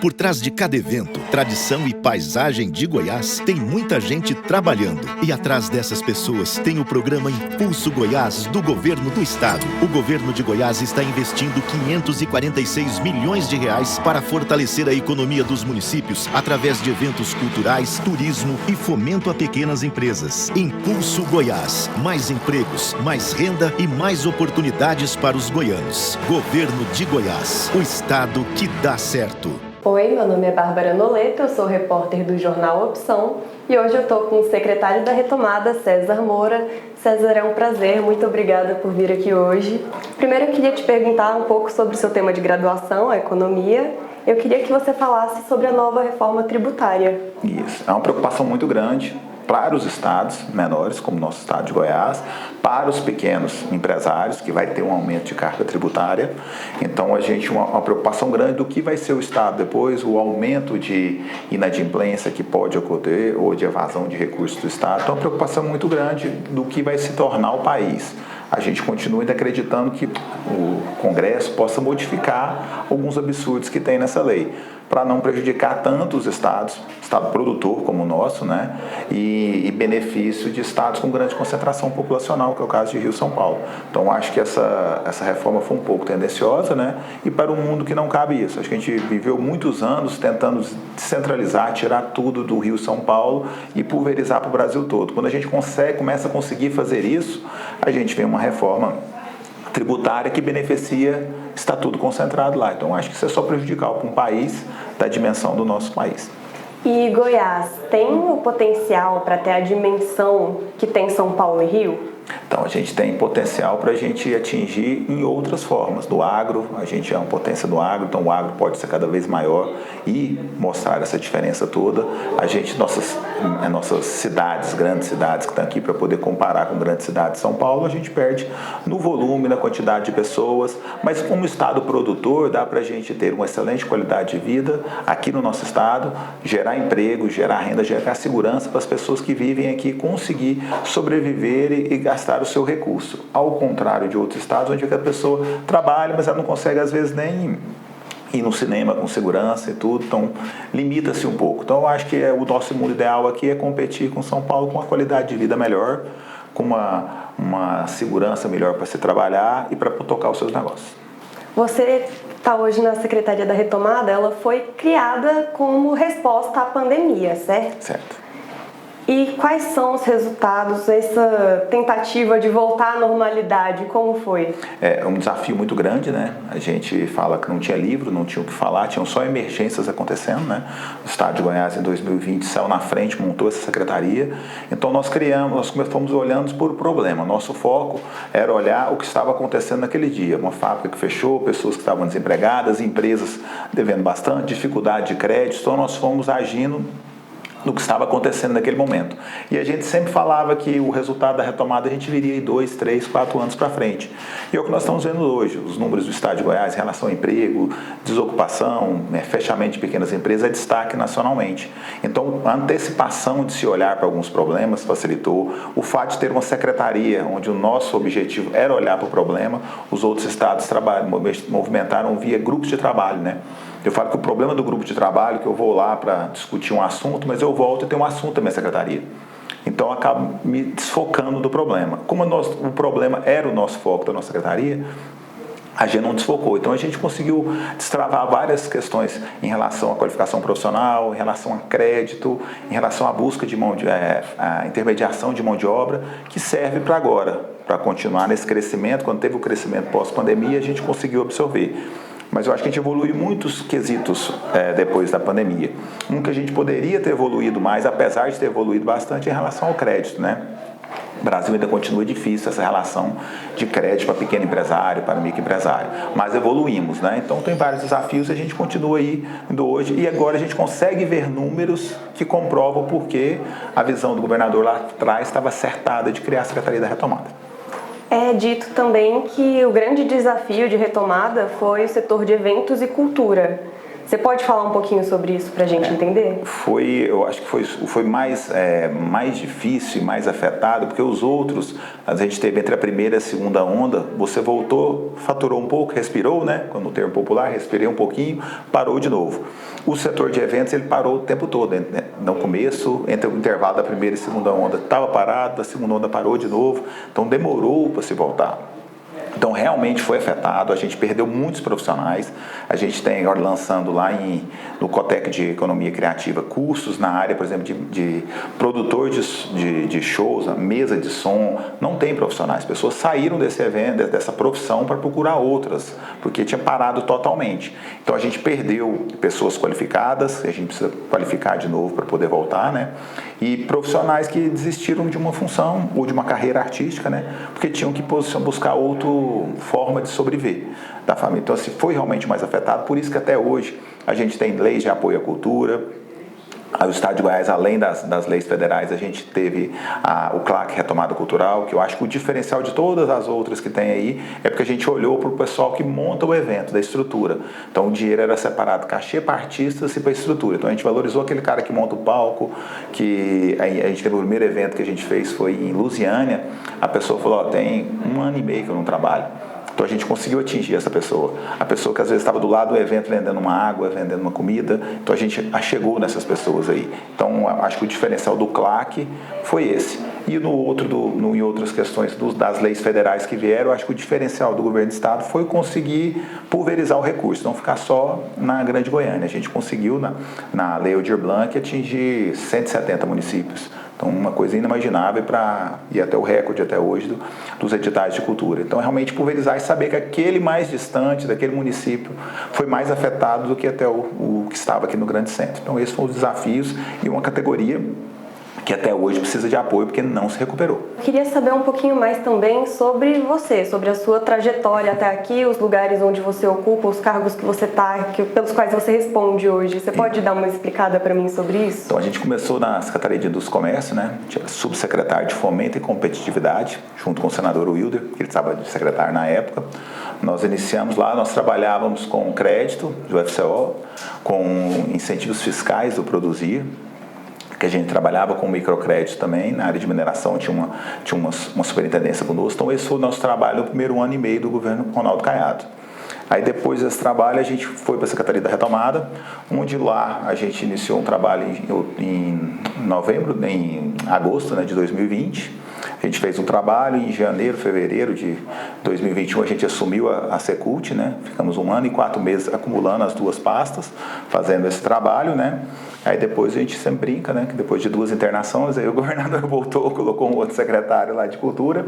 Por trás de cada evento, tradição e paisagem de Goiás, tem muita gente trabalhando. E atrás dessas pessoas tem o programa Impulso Goiás do Governo do Estado. O Governo de Goiás está investindo 546 milhões de reais para fortalecer a economia dos municípios através de eventos culturais, turismo e fomento a pequenas empresas. Impulso Goiás. Mais empregos, mais renda e mais oportunidades para os goianos. Governo de Goiás. O estado que dá certo. Oi, meu nome é Bárbara Noleto, eu sou repórter do jornal Opção e hoje eu estou com o secretário da Retomada, César Moura. César, é um prazer, muito obrigada por vir aqui hoje. Primeiro eu queria te perguntar um pouco sobre o seu tema de graduação, a economia. Eu queria que você falasse sobre a nova reforma tributária. Isso, é uma preocupação muito grande para os estados menores, como o nosso estado de Goiás, para os pequenos empresários, que vai ter um aumento de carga tributária. Então, a gente uma preocupação grande do que vai ser o estado depois, o aumento de inadimplência que pode ocorrer, ou de evasão de recursos do estado. Então, uma preocupação muito grande do que vai se tornar o país. A gente continua ainda acreditando que o Congresso possa modificar alguns absurdos que tem nessa lei, para não prejudicar tanto os estados, estado produtor como o nosso, né, e benefício de estados com grande concentração populacional, que é o caso de Rio e São Paulo. Então, acho que essa reforma foi um pouco tendenciosa, né, e para um mundo que não cabe isso. Acho que a gente viveu muitos anos tentando descentralizar, tirar tudo do Rio e São Paulo e pulverizar para o Brasil todo. Quando a gente começa a conseguir fazer isso, a gente vê uma reforma tributária que beneficia, está tudo concentrado lá. Então, acho que isso é só prejudicial para um país da dimensão do nosso país. E Goiás tem o potencial para ter a dimensão que tem São Paulo e Rio? Então, a gente tem potencial para a gente atingir em outras formas. Do agro, a gente é uma potência do agro, então o agro pode ser cada vez maior e mostrar essa diferença toda. Nossas cidades, grandes cidades que estão aqui para poder comparar com grandes cidades de São Paulo, a gente perde no volume, na quantidade de pessoas, mas como estado produtor, dá para a gente ter uma excelente qualidade de vida aqui no nosso estado, gerar emprego, gerar renda, gerar segurança para as pessoas que vivem aqui conseguir sobreviver e gastar o seu recurso, ao contrário de outros estados onde a pessoa trabalha, mas ela não consegue às vezes nem ir no cinema com segurança e tudo, então limita-se um pouco. Então eu acho que o nosso mundo ideal aqui é competir com São Paulo com uma qualidade de vida melhor, com uma segurança melhor para se trabalhar e para tocar os seus negócios. Você está hoje na Secretaria da Retomada, ela foi criada como resposta à pandemia, certo? Certo. E quais são os resultados dessa tentativa de voltar à normalidade? Como foi? É um desafio muito grande, né? A gente fala que não tinha livro, não tinha o que falar, tinham só emergências acontecendo, né? O Estado de Goiás, em 2020, saiu na frente, montou essa secretaria. Então, nós fomos olhando por problema. Nosso foco era olhar o que estava acontecendo naquele dia. Uma fábrica que fechou, pessoas que estavam desempregadas, empresas devendo bastante, dificuldade de crédito. Então, nós fomos agindo no que estava acontecendo naquele momento. E a gente sempre falava que o resultado da retomada a gente viria em 2, 3, 4 anos para frente. E é o que nós estamos vendo hoje. Os números do Estado de Goiás em relação ao emprego, desocupação, fechamento de pequenas empresas é destaque nacionalmente. Então, a antecipação de se olhar para alguns problemas facilitou. O fato de ter uma secretaria onde o nosso objetivo era olhar para o problema, os outros estados movimentaram via grupos de trabalho, né? Eu falo que o problema do grupo de trabalho, que eu vou lá para discutir um assunto, mas eu volto e tenho um assunto da minha secretaria. Então, eu acabo me desfocando do problema. Como o problema era o nosso foco da nossa secretaria, a gente não desfocou. Então, a gente conseguiu destravar várias questões em relação à qualificação profissional, em relação a crédito, em relação à busca de a intermediação de mão de obra, que serve para agora, para continuar nesse crescimento. Quando teve o crescimento pós-pandemia, a gente conseguiu absorver. Mas eu acho que a gente evoluiu muitos quesitos depois da pandemia. Um que a gente poderia ter evoluído mais, apesar de ter evoluído bastante, é em relação ao crédito, né? O Brasil ainda continua difícil essa relação de crédito para pequeno empresário, para microempresário. Mas evoluímos, né? Então tem vários desafios e a gente continua aí indo hoje. E agora a gente consegue ver números que comprovam porque a visão do governador lá atrás estava acertada de criar a Secretaria da Retomada. É dito também que o grande desafio de retomada foi o setor de eventos e cultura. Você pode falar um pouquinho sobre isso para a gente entender? Eu acho que foi mais difícil e mais afetado, porque os outros, a gente teve entre a primeira e a segunda onda, você voltou, faturou um pouco, respirou, né? Quando o termo popular, respirei um pouquinho, parou de novo. O setor de eventos ele parou o tempo todo, né? No começo, entre o intervalo da primeira e segunda onda, estava parado, a segunda onda parou de novo, então demorou para se voltar. Então, realmente foi afetado, a gente perdeu muitos profissionais. A gente tem agora lançando lá no Cotec de Economia Criativa cursos na área, por exemplo, de produtor de shows, mesa de som. Não tem profissionais. Pessoas saíram desse evento, dessa profissão para procurar outras, porque tinha parado totalmente. Então, a gente perdeu pessoas qualificadas, a gente precisa qualificar de novo para poder voltar, né? E profissionais que desistiram de uma função ou de uma carreira artística, né? Porque tinham que buscar outra forma de sobreviver da família. Então, assim, foi realmente mais afetado. Por isso que até hoje a gente tem leis de apoio à cultura. O Estado de Goiás, além das leis federais, a gente teve o CLAC Retomada Cultural, que eu acho que o diferencial de todas as outras que tem aí é porque a gente olhou para o pessoal que monta o evento, da estrutura. Então o dinheiro era separado cachê para artistas e para estrutura. Então a gente valorizou aquele cara que monta o palco, que a gente teve o primeiro evento que a gente fez foi em Lusiânia. A pessoa falou, tem 1 ano e meio que eu não trabalho. Então a gente conseguiu atingir essa pessoa. A pessoa que às vezes estava do lado do evento vendendo uma água, vendendo uma comida. Então a gente chegou nessas pessoas aí. Então acho que o diferencial do CLAC foi esse. E em outras questões das leis federais que vieram, acho que o diferencial do governo do estado foi conseguir pulverizar o recurso, não ficar só na Grande Goiânia. A gente conseguiu, na Lei Aldir Blanc, atingir 170 municípios. Então, uma coisa inimaginável e até o recorde até hoje dos editais de cultura. Então, realmente pulverizar e saber que aquele mais distante daquele município foi mais afetado do que até o que estava aqui no grande centro. Então, esses foram os desafios e uma categoria que até hoje precisa de apoio porque não se recuperou. Eu queria saber um pouquinho mais também sobre você, sobre a sua trajetória até aqui, os lugares onde você ocupa, os cargos que você está, pelos quais você responde hoje. Você pode dar uma explicada para mim sobre isso? Então, a gente começou na Secretaria de Indústria e Comércio, né? Tinha subsecretário de Fomento e Competitividade, junto com o senador Wilder, que ele estava de secretário na época. Nós iniciamos lá, nós trabalhávamos com crédito do FCO, com incentivos fiscais do Produzir, que a gente trabalhava com microcrédito também, na área de mineração tinha uma superintendência conosco. Então esse foi o nosso trabalho no primeiro ano e meio do governo Ronaldo Caiado. Aí depois desse trabalho a gente foi para a Secretaria da Retomada, onde lá a gente iniciou um trabalho em agosto, né, de 2020. A gente fez um trabalho em janeiro, fevereiro de 2021, a gente assumiu a Secult, né? Ficamos 1 ano e 4 meses acumulando as 2 pastas, fazendo esse trabalho, né? Aí depois a gente sempre brinca, né? Que depois de 2 internações, aí o governador voltou, colocou um outro secretário lá de cultura,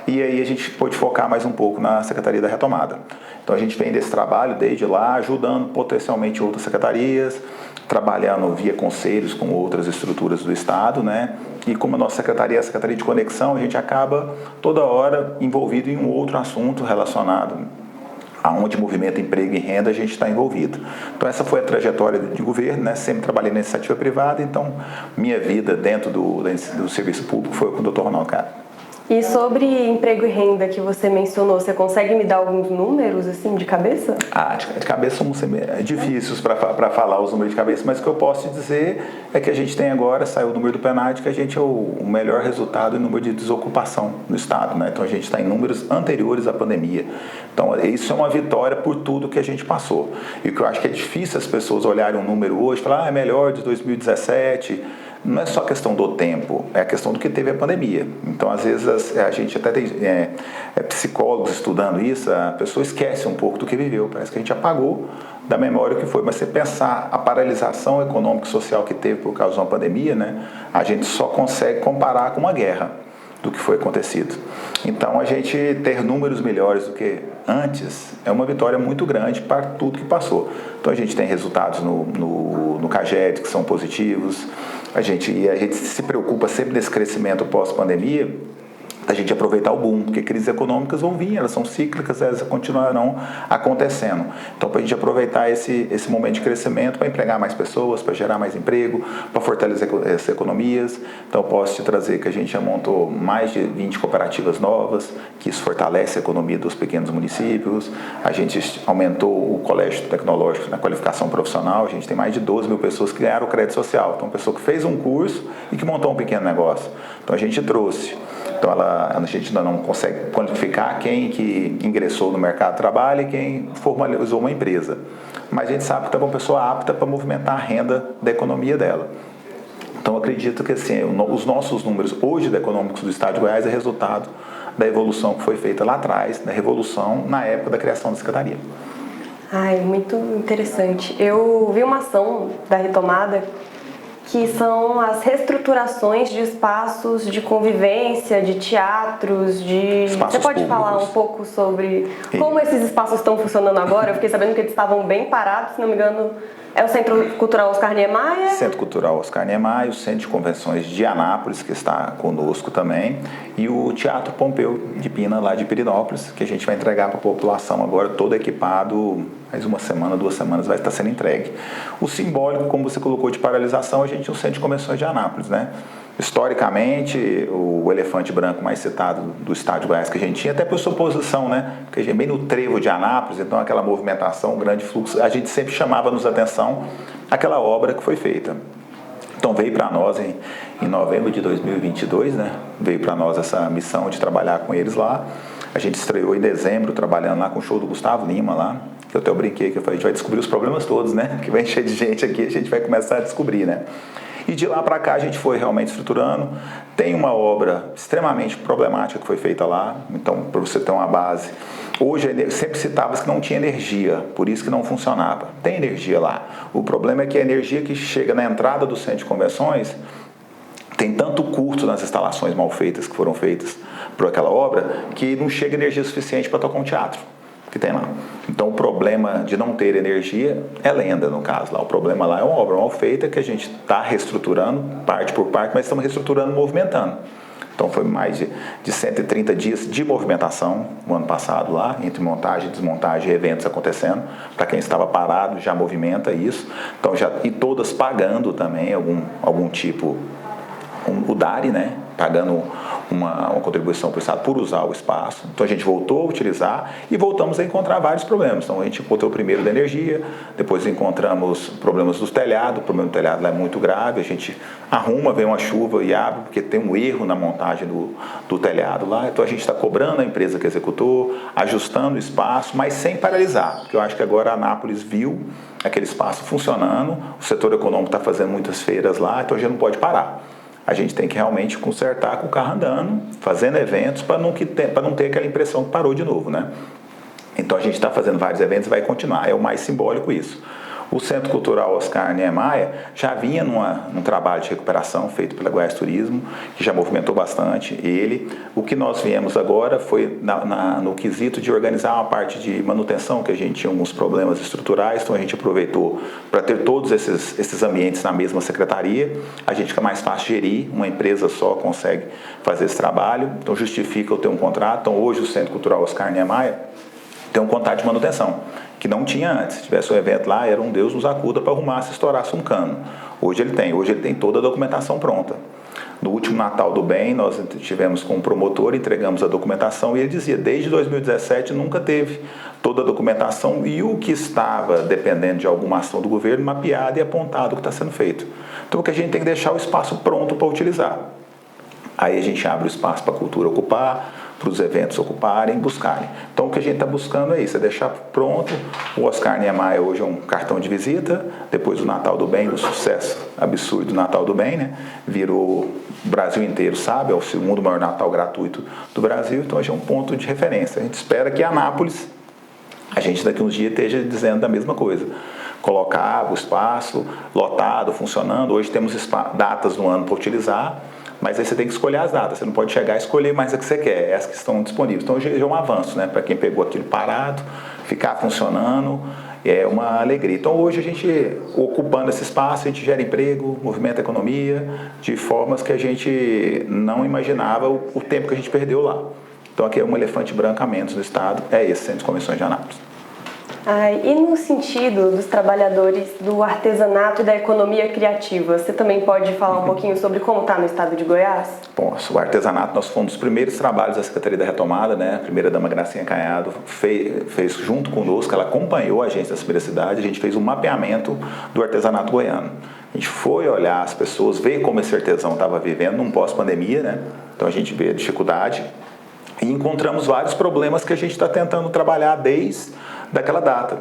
e aí a gente pôde focar mais um pouco na Secretaria da Retomada. Então a gente vem desse trabalho desde lá, ajudando potencialmente outras secretarias, trabalhando via conselhos com outras estruturas do Estado, né? E como a nossa secretaria é a Secretaria de Conexão, a gente acaba toda hora envolvido em um outro assunto relacionado aonde movimenta emprego e renda a gente está envolvido. Então essa foi a trajetória de governo, né? Sempre trabalhei na iniciativa privada, então minha vida dentro do serviço público foi com o Dr. Ronaldo Caiado. E sobre emprego e renda que você mencionou, você consegue me dar alguns números assim de cabeça? De cabeça é difícil para falar os números de cabeça, mas o que eu posso te dizer é que a gente tem agora, saiu o número do PNAD, que a gente é o melhor resultado em número de desocupação no estado, né? Então a gente está em números anteriores à pandemia. Então isso é uma vitória por tudo que a gente passou. E o que eu acho que é difícil as pessoas olharem um número hoje e falar, é melhor de 2017. Não é só questão do tempo, é a questão do que teve a pandemia. Então, às vezes, a gente até tem psicólogos estudando isso, a pessoa esquece um pouco do que viveu. Parece que a gente apagou da memória o que foi. Mas se pensar a paralisação econômica e social que teve por causa de uma pandemia, né, a gente só consegue comparar com uma guerra do que foi acontecido. Então, a gente ter números melhores do que antes é uma vitória muito grande para tudo que passou. Então, a gente tem resultados no CAGED que são positivos. A gente se preocupa sempre nesse crescimento pós-pandemia, a gente aproveitar o boom, porque crises econômicas vão vir, elas são cíclicas, elas continuarão acontecendo. Então, para a gente aproveitar esse momento de crescimento para empregar mais pessoas, para gerar mais emprego, para fortalecer as economias. Então, eu posso te trazer que a gente já montou mais de 20 cooperativas novas, que isso fortalece a economia dos pequenos municípios. A gente aumentou o colégio tecnológico na qualificação profissional, a gente tem mais de 12 mil pessoas que ganharam o crédito social. Então, pessoa que fez um curso e que montou um pequeno negócio. Então, a gente trouxe Então a gente ainda não consegue quantificar quem que ingressou no mercado de trabalho e quem formalizou uma empresa. Mas a gente sabe que é uma pessoa apta para movimentar a renda da economia dela. Então, eu acredito que assim, os nossos números hoje da Econômicos do Estado de Goiás é resultado da evolução que foi feita lá atrás, da revolução na época da criação da Secretaria. Ai, muito interessante. Eu vi uma ação da Retomada que são as reestruturações de espaços de convivência, de teatros, de... Espaços Você pode públicos. falar um pouco sobre como esses espaços estão funcionando agora? Eu fiquei sabendo que eles estavam bem parados, se não me engano, é o Centro Cultural Oscar Niemeyer? Centro Cultural Oscar Niemeyer, o Centro de Convenções de Anápolis, que está conosco também, e o Teatro Pompeu de Pina, lá de Pirinópolis, que a gente vai entregar para a população agora, todo equipado, mais uma semana, 2 semanas vai estar sendo entregue. O simbólico, como você colocou, de paralisação, a gente tem o Centro de Convenções de Anápolis, né? Historicamente, o elefante branco mais citado do estado de Goiás que a gente tinha, até por sua posição, né? Porque a gente é bem no trevo de Anápolis, então aquela movimentação, um grande fluxo, a gente sempre chamava-nos atenção aquela obra que foi feita. Então veio para nós em novembro de 2022, né? Veio para nós essa missão de trabalhar com eles lá. A gente estreou em dezembro trabalhando lá com o show do Gustavo Lima lá. Que eu até brinquei, que eu falei, a gente vai descobrir os problemas todos, né? Que vai encher de gente aqui, a gente vai começar a descobrir, né? E de lá para cá a gente foi realmente estruturando. Tem uma obra extremamente problemática que foi feita lá, então para você ter uma base. Hoje sempre citava que não tinha energia, por isso que não funcionava. Tem energia lá. O problema é que a energia que chega na entrada do centro de convenções tem tanto curto nas instalações mal feitas que foram feitas por aquela obra que não chega energia suficiente para tocar um teatro que tem lá. Então o problema de não ter energia é lenda no caso lá. O problema lá é uma obra mal feita que a gente está reestruturando parte por parte, mas estamos reestruturando, movimentando. Então foi mais de 130 dias de movimentação no ano passado lá, entre montagem, desmontagem e eventos acontecendo. Para quem estava parado já movimenta isso. Então e todas pagando também algum tipo, o DARI, né? Pagando uma contribuição para o Estado por usar o espaço. Então a gente voltou a utilizar e voltamos a encontrar vários problemas. Então a gente encontrou primeiro da energia, depois encontramos problemas dos telhados, o problema do telhado lá é muito grave, a gente arruma, vem uma chuva e abre, porque tem um erro na montagem do telhado lá. Então a gente está cobrando a empresa que executou, ajustando o espaço, mas sem paralisar, porque eu acho que agora a Anápolis viu aquele espaço funcionando, o setor econômico está fazendo muitas feiras lá, então a gente não pode parar. A gente tem que realmente consertar com o carro andando, fazendo eventos, para não ter aquela impressão que parou de novo, né? Então a gente está fazendo vários eventos e vai continuar, é o mais simbólico isso. O Centro Cultural Oscar Niemeyer já vinha num trabalho de recuperação feito pela Goiás Turismo, que já movimentou bastante ele. O que nós viemos agora foi no quesito de organizar uma parte de manutenção, que a gente tinha alguns problemas estruturais, então a gente aproveitou para ter todos esses ambientes na mesma secretaria. A gente fica mais fácil gerir, uma empresa só consegue fazer esse trabalho, então justifica eu ter um contrato. Então hoje o Centro Cultural Oscar Niemeyer tem um contrato de manutenção, que não tinha antes. Se tivesse um evento lá, era um Deus nos acuda para arrumar se estourasse um cano. Hoje ele tem toda a documentação pronta. No último Natal do Bem, nós tivemos com um promotor, entregamos a documentação e ele dizia, desde 2017 nunca teve toda a documentação e o que estava dependendo de alguma ação do governo, mapeado e apontado o que está sendo feito. Então o que a gente tem que deixar o espaço pronto para utilizar. Aí a gente abre o espaço para a cultura ocupar, para os eventos ocuparem, buscarem. Então o que a gente está buscando é isso, é deixar pronto. O Oscar Niemeyer hoje é um cartão de visita, depois do Natal do Bem, do sucesso absurdo do Natal do Bem, né? Virou o Brasil inteiro, sabe? É o segundo maior Natal gratuito do Brasil, então hoje é um ponto de referência. A gente espera que Anápolis, a gente daqui uns dias esteja dizendo a mesma coisa. Colocar o espaço lotado, funcionando. Hoje temos datas no ano para utilizar, mas aí você tem que escolher as datas, você não pode chegar e escolher mais a que você quer, essas que estão disponíveis. Então já é um avanço, né? Para quem pegou aquilo parado, ficar funcionando, é uma alegria. Então hoje a gente, ocupando esse espaço, a gente gera emprego, movimenta a economia, de formas que a gente não imaginava o tempo que a gente perdeu lá. Então aqui é um elefante branco a menos no estado, é esse Centro de Convenções de Anápolis. E no sentido dos trabalhadores do artesanato e da economia criativa, você também pode falar um pouquinho sobre como está no estado de Goiás? Bom, o artesanato, nós fomos um dos primeiros trabalhos da Secretaria da Retomada, né? A primeira dama Gracinha Canhado fez junto conosco, ela acompanhou a gente nessa primeira cidade, a gente fez um mapeamento do artesanato goiano. A gente foi olhar as pessoas, ver como esse artesão estava vivendo num pós-pandemia, né? Então a gente vê a dificuldade e encontramos vários problemas que a gente está tentando trabalhar desde daquela data.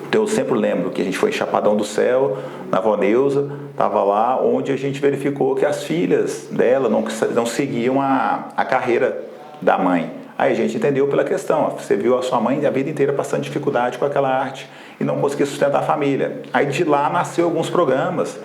Então eu sempre lembro que a gente foi em Chapadão do Céu, na avó Neuza, estava lá onde a gente verificou que as filhas dela não seguiam a carreira da mãe. Aí a gente entendeu pela questão, você viu a sua mãe a vida inteira passando dificuldade com aquela arte e não conseguia sustentar a família. Aí de lá nasceu alguns programas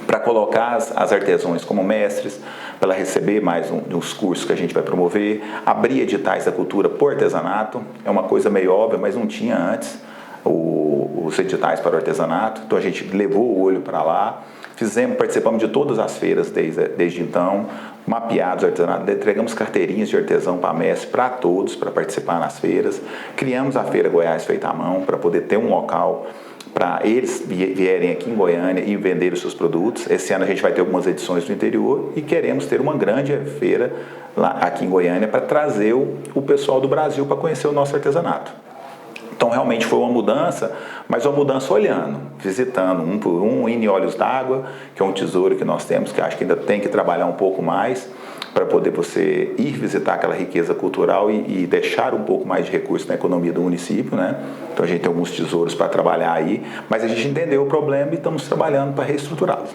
para colocar as artesãos como mestres, para ela receber mais uns cursos que a gente vai promover, abrir editais da cultura por artesanato, é uma coisa meio óbvia, mas não tinha antes os editais para o artesanato, então a gente levou o olho para lá, participamos de todas as feiras desde então, mapeados o artesanato, entregamos carteirinhas de artesão para mestre, para todos, para participar nas feiras, criamos a Feira Goiás Feita à Mão, para poder ter um local para eles vierem aqui em Goiânia e venderem os seus produtos. Esse ano a gente vai ter algumas edições do interior e queremos ter uma grande feira lá, aqui em Goiânia para trazer o pessoal do Brasil para conhecer o nosso artesanato. Então realmente foi uma mudança, mas uma mudança olhando, visitando um por um, indo em Olhos d'Água, que é um tesouro que nós temos, que acho que ainda tem que trabalhar um pouco mais para poder você ir visitar aquela riqueza cultural e deixar um pouco mais de recurso na economia do município, né? Então a gente tem alguns tesouros para trabalhar aí, mas a gente entendeu o problema e estamos trabalhando para reestruturá-lo.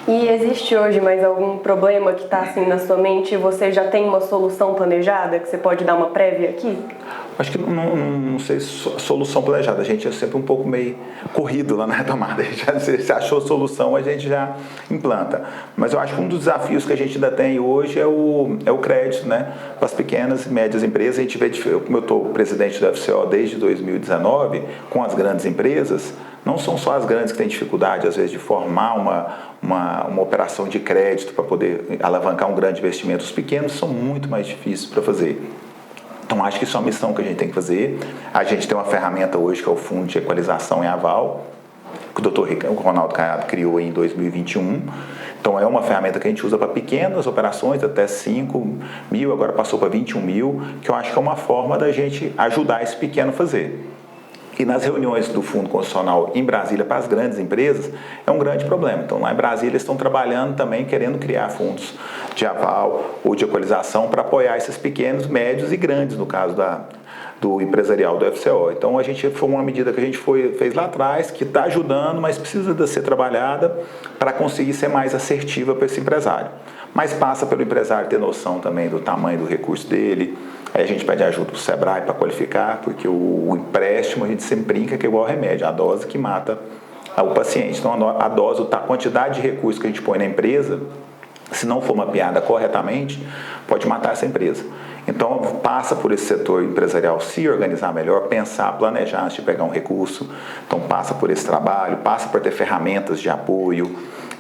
E existe hoje mais algum problema que está assim na sua mente e você já tem uma solução planejada que você pode dar uma prévia aqui? Acho que não sei solução planejada, a gente é sempre um pouco meio corrido lá na retomada, se achou solução a gente já implanta. Mas eu acho que um dos desafios que a gente ainda tem hoje é o crédito, né? Para as pequenas e médias empresas, a gente vê, como eu estou presidente do FCO desde 2019, com as grandes empresas, não são só as grandes que têm dificuldade, às vezes, de formar uma operação de crédito para poder alavancar um grande investimento. Os pequenos são muito mais difíceis para fazer. Então, acho que isso é uma missão que a gente tem que fazer. A gente tem uma ferramenta hoje que é o Fundo de Equalização e Aval, que o Dr. Ronaldo Caiado criou em 2021. Então, é uma ferramenta que a gente usa para pequenas operações, até 5 mil, agora passou para 21 mil, que eu acho que é uma forma da gente ajudar esse pequeno a fazer. E nas reuniões do Fundo Constitucional em Brasília para as grandes empresas, é um grande problema. Então, lá em Brasília, eles estão trabalhando também, querendo criar fundos de aval ou de equalização para apoiar esses pequenos, médios e grandes, no caso do empresarial do FCO. Então, foi uma medida que a gente fez lá atrás, que está ajudando, mas precisa de ser trabalhada para conseguir ser mais assertiva para esse empresário. Mas passa pelo empresário ter noção também do tamanho do recurso dele. Aí a gente pede ajuda para o Sebrae para qualificar, porque o empréstimo a gente sempre brinca que é igual ao remédio, a dose que mata o paciente. Então a dose, a quantidade de recursos que a gente põe na empresa, se não for mapeada corretamente, pode matar essa empresa. Então passa por esse setor empresarial se organizar melhor, pensar, planejar antes de pegar um recurso. Então passa por esse trabalho, passa por ter ferramentas de apoio.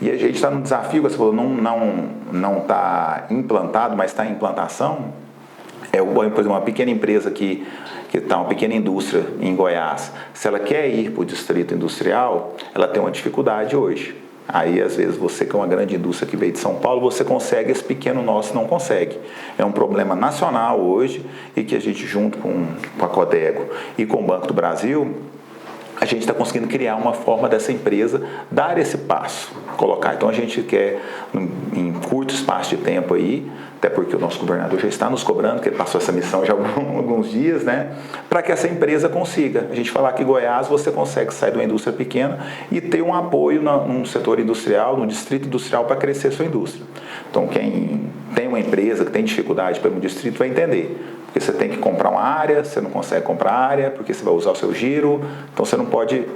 E a gente está num desafio, você falou, não está implantado, mas está em implantação. Por exemplo, uma pequena empresa que está, uma pequena indústria em Goiás, se ela quer ir para o distrito industrial, ela tem uma dificuldade hoje. Aí, às vezes, você que é uma grande indústria que veio de São Paulo, você consegue, esse pequeno nosso não consegue. É um problema nacional hoje e que a gente, junto com a Codego e com o Banco do Brasil, a gente está conseguindo criar uma forma dessa empresa dar esse passo, colocar. Então a gente quer, em curto espaço de tempo aí, até porque o nosso governador já está nos cobrando, que ele passou essa missão já há alguns dias, né? Para que essa empresa consiga. A gente falar que em Goiás você consegue sair de uma indústria pequena e ter um apoio num setor industrial, no distrito industrial para crescer sua indústria. Então quem tem uma empresa que tem dificuldade para um distrito vai entender. Porque você tem que comprar uma área, você não consegue comprar área, porque você vai usar o seu giro, então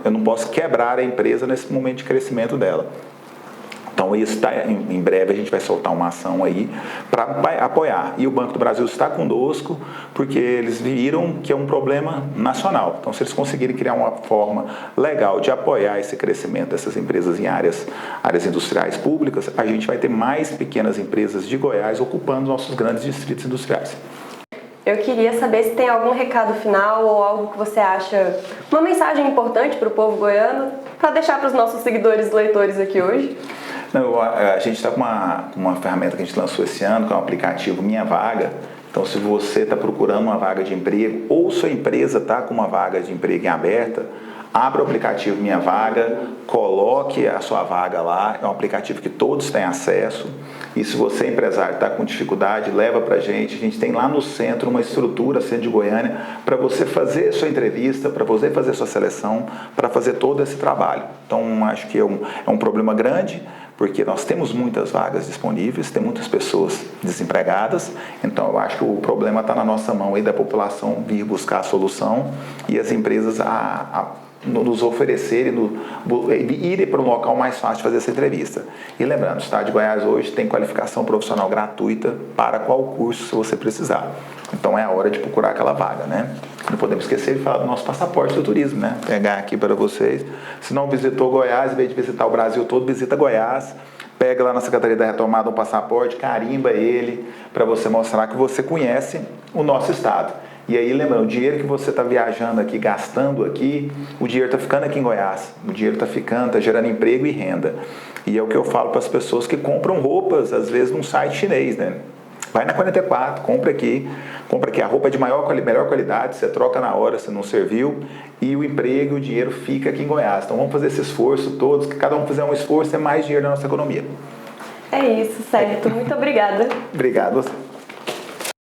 eu não posso quebrar a empresa nesse momento de crescimento dela. Então isso em breve a gente vai soltar uma ação aí para apoiar. E o Banco do Brasil está conosco, porque eles viram que é um problema nacional. Então se eles conseguirem criar uma forma legal de apoiar esse crescimento dessas empresas em áreas industriais públicas, a gente vai ter mais pequenas empresas de Goiás ocupando nossos grandes distritos industriais. Eu queria saber se tem algum recado final ou algo que você acha, uma mensagem importante para o povo goiano, para deixar para os nossos seguidores e leitores aqui hoje. Não, a gente está com uma ferramenta que a gente lançou esse ano, que é um aplicativo Minha Vaga. Então, se você está procurando uma vaga de emprego ou sua empresa está com uma vaga de emprego em aberta, abra o aplicativo Minha Vaga, coloque a sua vaga lá, é um aplicativo que todos têm acesso, e se você, empresário, está com dificuldade, leva para a gente tem lá no centro uma estrutura, centro de Goiânia, para você fazer sua entrevista, para você fazer sua seleção, para fazer todo esse trabalho. Então, acho que é um problema grande, porque nós temos muitas vagas disponíveis, tem muitas pessoas desempregadas, então eu acho que o problema está na nossa mão aí da população vir buscar a solução e as empresas nos oferecerem, irem para um local mais fácil de fazer essa entrevista. E lembrando, o Estado de Goiás hoje tem qualificação profissional gratuita para qual curso se você precisar. Então é a hora de procurar aquela vaga, né? Não podemos esquecer de falar do nosso passaporte do turismo, né? Pegar aqui para vocês. Se não visitou Goiás, em vez de visitar o Brasil todo, visita Goiás. Pega lá na Secretaria da Retomada um passaporte, carimba ele, para você mostrar que você conhece o nosso estado. E aí, lembrando, o dinheiro que você está viajando aqui, gastando aqui, o dinheiro está ficando aqui em Goiás. O dinheiro está ficando, está gerando emprego e renda. E é o que eu falo para as pessoas que compram roupas, às vezes, num site chinês, né? Vai na 44, compra aqui, a roupa é de melhor qualidade, você troca na hora se não serviu, e o emprego e o dinheiro fica aqui em Goiás. Então vamos fazer esse esforço todos, que cada um fizer um esforço, é mais dinheiro na nossa economia. É isso, certo. Muito obrigada. Obrigado a você.